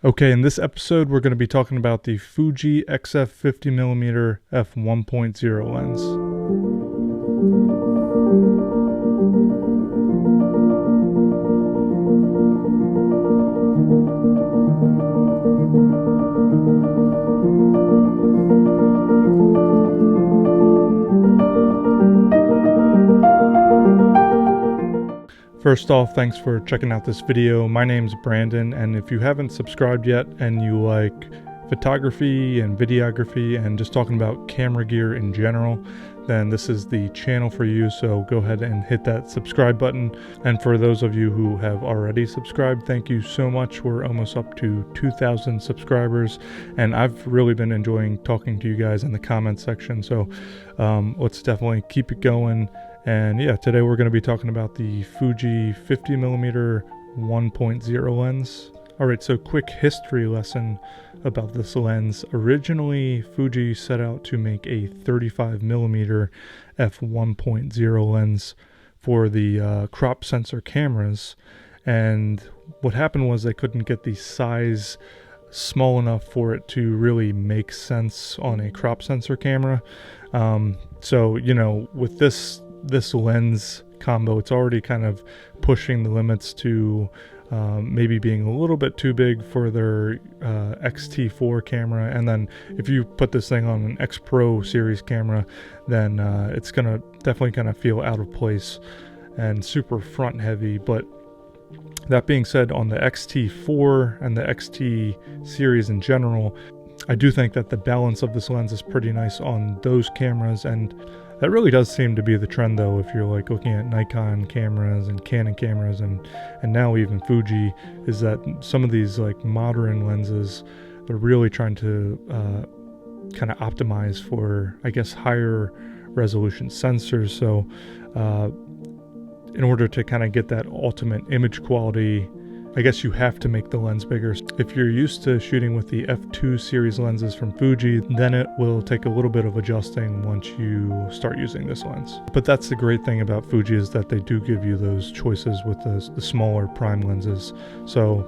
Okay, in this episode, we're going to be talking about the Fuji XF 50mm f1.0 lens. First off, thanks for checking out this video. My name's Brandon, and if you haven't subscribed yet and you like photography and videography and just talking about camera gear in general, then this is the channel for you. So go ahead and hit that subscribe button. And for those of you who have already subscribed, thank you so much. We're almost up to 2,000 subscribers, and I've really been enjoying talking to you guys in the comment section. So let's definitely keep it going. And yeah, today we're going to be talking about the Fuji 50mm 1.0 lens. Alright, so quick history lesson about this lens. Originally, Fuji set out to make a 35mm f1.0 lens for the crop sensor cameras. And what happened was they couldn't get the size small enough for it to really make sense on a crop sensor camera. So, you know, with this lens combo, it's already kind of pushing the limits to maybe being a little bit too big for their X-T4 camera. And then if you put this thing on an X Pro series camera, then it's gonna definitely kind of feel out of place and super front heavy. But that being said, on the X-T4 and the X-T series in general, I do think that the balance of this lens is pretty nice on those cameras. And that really does seem to be the trend, though, if you're like looking at Nikon cameras and Canon cameras and now even Fuji, is that some of these like modern lenses, they're really trying to kind of optimize for, I guess, higher resolution sensors. So in order to kind of get that ultimate image quality, I guess you have to make the lens bigger. If you're used to shooting with the f2 series lenses from Fuji, then it will take a little bit of adjusting once you start using this lens. But that's the great thing about Fuji, is that they do give you those choices with the smaller prime lenses. So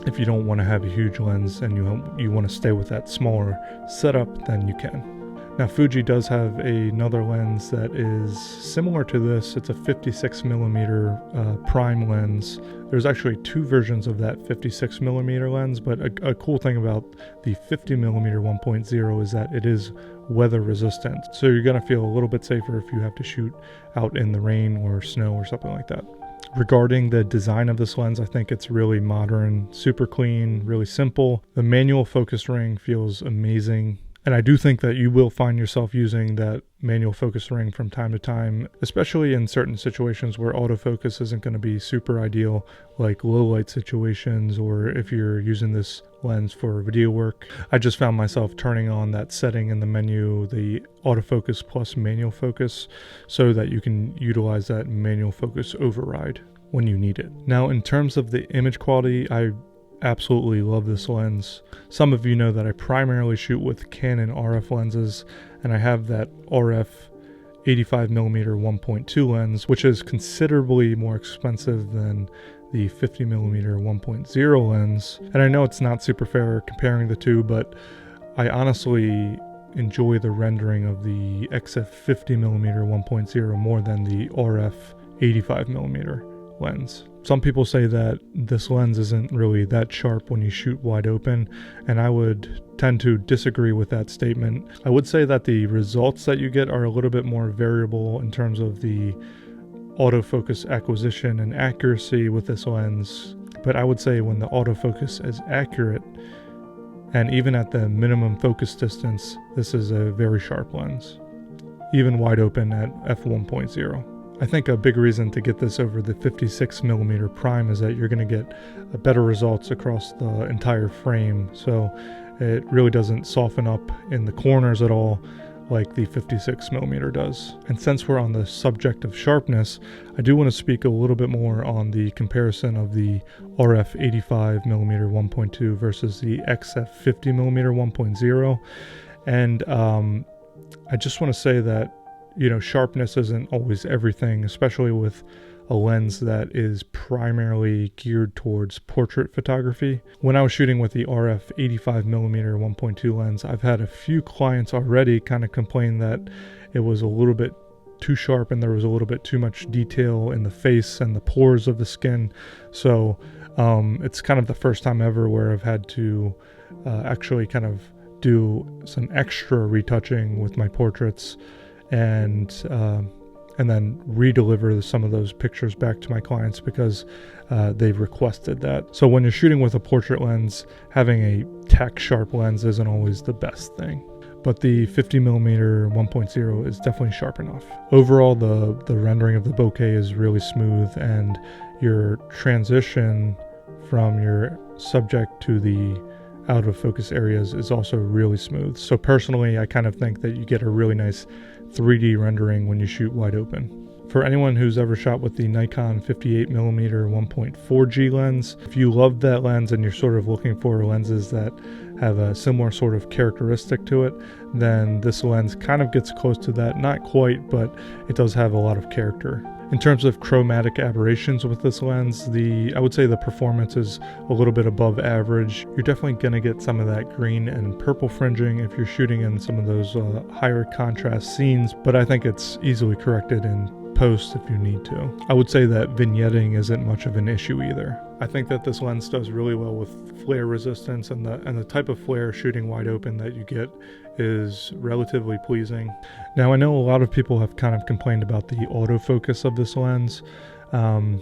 if you don't want to have a huge lens and you want to stay with that smaller setup, then you can. Now, Fuji does have another lens that is similar to this. It's a 56mm prime lens. There's actually two versions of that 56mm lens, but a cool thing about the 50mm 1.0 is that it is weather resistant. So you're going to feel a little bit safer if you have to shoot out in the rain or snow or something like that. Regarding the design of this lens, I think it's really modern, super clean, really simple. The manual focus ring feels amazing. And I do think that you will find yourself using that manual focus ring from time to time, especially in certain situations where autofocus isn't going to be super ideal, like low light situations, or if you're using this lens for video work. I just found myself turning on that setting in the menu, the autofocus plus manual focus, so that you can utilize that manual focus override when you need it. Now, in terms of the image quality, I absolutely love this lens. Some of you know that I primarily shoot with Canon RF lenses, and I have that RF 85mm 1.2 lens, which is considerably more expensive than the 50mm 1.0 lens. And I know it's not super fair comparing the two, but I honestly enjoy the rendering of the XF 50mm 1.0 more than the RF 85mm lens. Some people say that this lens isn't really that sharp when you shoot wide open, and I would tend to disagree with that statement. I would say that the results that you get are a little bit more variable in terms of the autofocus acquisition and accuracy with this lens, but I would say when the autofocus is accurate, and even at the minimum focus distance, this is a very sharp lens, even wide open at f1.0. I think a big reason to get this over the 56mm prime is that you're going to get better results across the entire frame. So it really doesn't soften up in the corners at all like the 56mm does. And since we're on the subject of sharpness, I do want to speak a little bit more on the comparison of the RF 85mm 1.2 versus the XF 50mm 1.0. And I just want to say that, you know, sharpness isn't always everything, especially with a lens that is primarily geared towards portrait photography. When I was shooting with the RF 85mm 1.2 lens, I've had a few clients already kind of complain that it was a little bit too sharp and there was a little bit too much detail in the face and the pores of the skin. So it's kind of the first time ever where I've had to actually kind of do some extra retouching with my portraits and then redeliver some of those pictures back to my clients because they've requested that. So when you're shooting with a portrait lens, having a tack sharp lens isn't always the best thing. But the 50mm 1.0 is definitely sharp enough. Overall, the rendering of the bokeh is really smooth, and your transition from your subject to the out of focus areas is also really smooth. So personally, I kind of think that you get a really nice 3D rendering when you shoot wide open. For anyone who's ever shot with the Nikon 58mm 1.4G lens, if you love that lens and you're sort of looking for lenses that have a similar sort of characteristic to it, then this lens kind of gets close to that. Not quite, but it does have a lot of character. In terms of chromatic aberrations with this lens, I would say the performance is a little bit above average. You're definitely going to get some of that green and purple fringing if you're shooting in some of those higher contrast scenes, but I think it's easily corrected in post if you need to. I would say that vignetting isn't much of an issue either. I think that this lens does really well with flare resistance, and the type of flare shooting wide open that you get is relatively pleasing. Now, I know a lot of people have kind of complained about the autofocus of this lens, and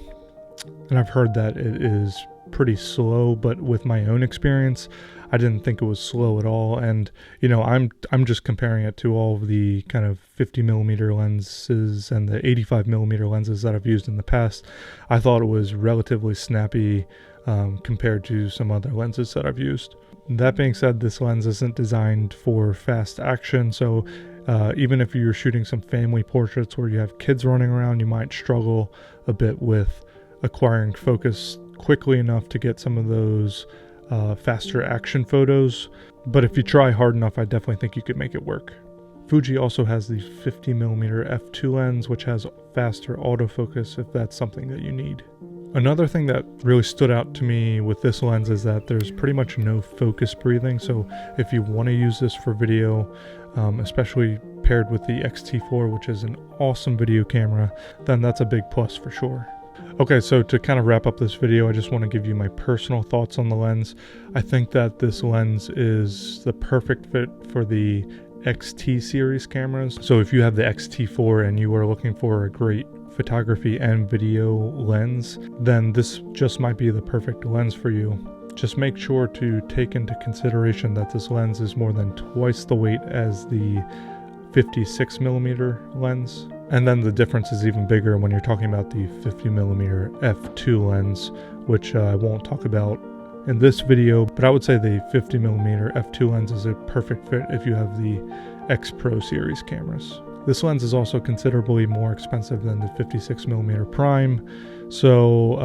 I've heard that it is pretty slow, but with my own experience, I didn't think it was slow at all. And you know, I'm just comparing it to all of the kind of 50mm lenses and the 85mm lenses that I've used in the past. I thought it was relatively snappy compared to some other lenses that I've used. That being said, this lens isn't designed for fast action, so even if you're shooting some family portraits where you have kids running around, you might struggle a bit with acquiring focus quickly enough to get some of those faster action photos. But if you try hard enough, I definitely think you could make it work. Fuji also has the 50mm f2 lens, which has faster autofocus if that's something that you need. Another thing that really stood out to me with this lens is that there's pretty much no focus breathing. So if you want to use this for video, especially paired with the X-T4, which is an awesome video camera, then that's a big plus for sure. Okay, so to kind of wrap up this video, I just want to give you my personal thoughts on the lens. I think that this lens is the perfect fit for the XT series cameras. So if you have the X-T4 and you are looking for a great photography and video lens, then this just might be the perfect lens for you. Just make sure to take into consideration that this lens is more than twice the weight as the 56mm lens. And then the difference is even bigger when you're talking about the 50mm f2 lens, which I won't talk about in this video, but I would say the 50mm f2 lens is a perfect fit if you have the X Pro series cameras. This lens is also considerably more expensive than the 56mm prime, so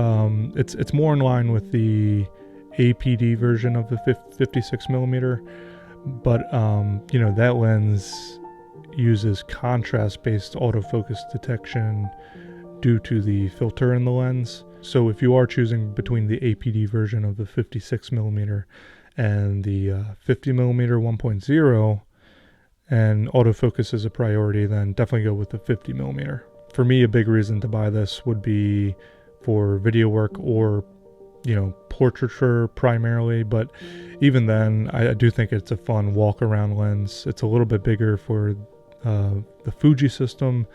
it's more in line with the APD version of the 56mm, but you know, that lens uses contrast-based autofocus detection due to the filter in the lens. So if you are choosing between the APD version of the 56mm and the 50mm 1.0 and autofocus is a priority, then definitely go with the 50mm. For me, a big reason to buy this would be for video work or, you know, portraiture primarily, but even then, I do think it's a fun walk-around lens. It's a little bit bigger for the Fuji system,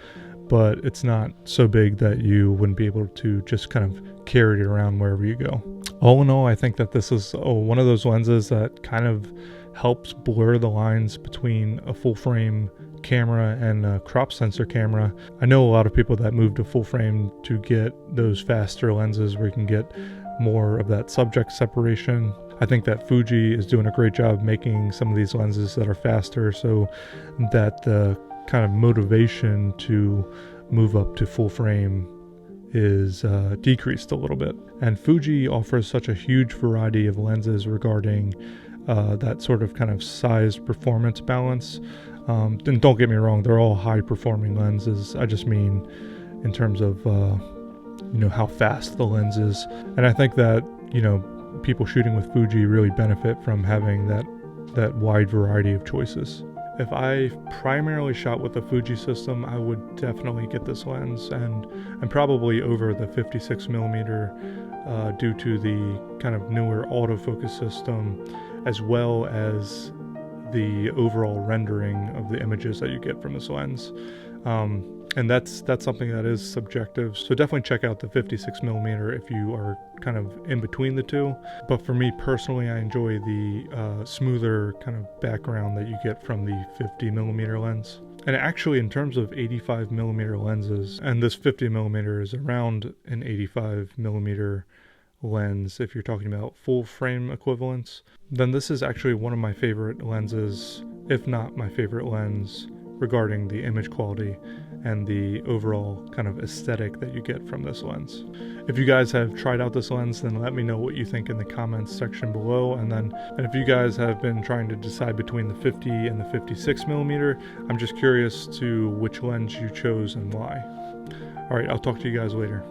but it's not so big that you wouldn't be able to just kind of carry it around wherever you go. All in all, I think that this is one of those lenses that kind of helps blur the lines between a full frame camera and a crop sensor camera. I know a lot of people that move to full frame to get those faster lenses where you can get more of that subject separation. I think that Fuji is doing a great job making some of these lenses that are faster, so that the kind of motivation to move up to full frame is decreased a little bit. And Fuji offers such a huge variety of lenses regarding that sort of kind of size performance balance. And don't get me wrong, they're all high performing lenses. I just mean in terms of how fast the lens is. And I think that, people shooting with Fuji really benefit from having that wide variety of choices. If I primarily shot with the Fuji system, I would definitely get this lens, and probably over the 56mm due to the kind of newer autofocus system, as well as the overall rendering of the images that you get from this lens. And that's something that is subjective, so definitely check out the 56mm if you are kind of in between the two. But for me personally, I enjoy the smoother kind of background that you get from the 50mm lens. And actually, in terms of 85mm lenses, and this 50mm is around an 85mm lens if you're talking about full frame equivalents, then this is actually one of my favorite lenses, if not my favorite lens, regarding the image quality and the overall kind of aesthetic that you get from this lens. If you guys have tried out this lens, then let me know what you think in the comments section below. And if you guys have been trying to decide between the 50 and the 56mm, I'm just curious to which lens you chose and why. All right, I'll talk to you guys later.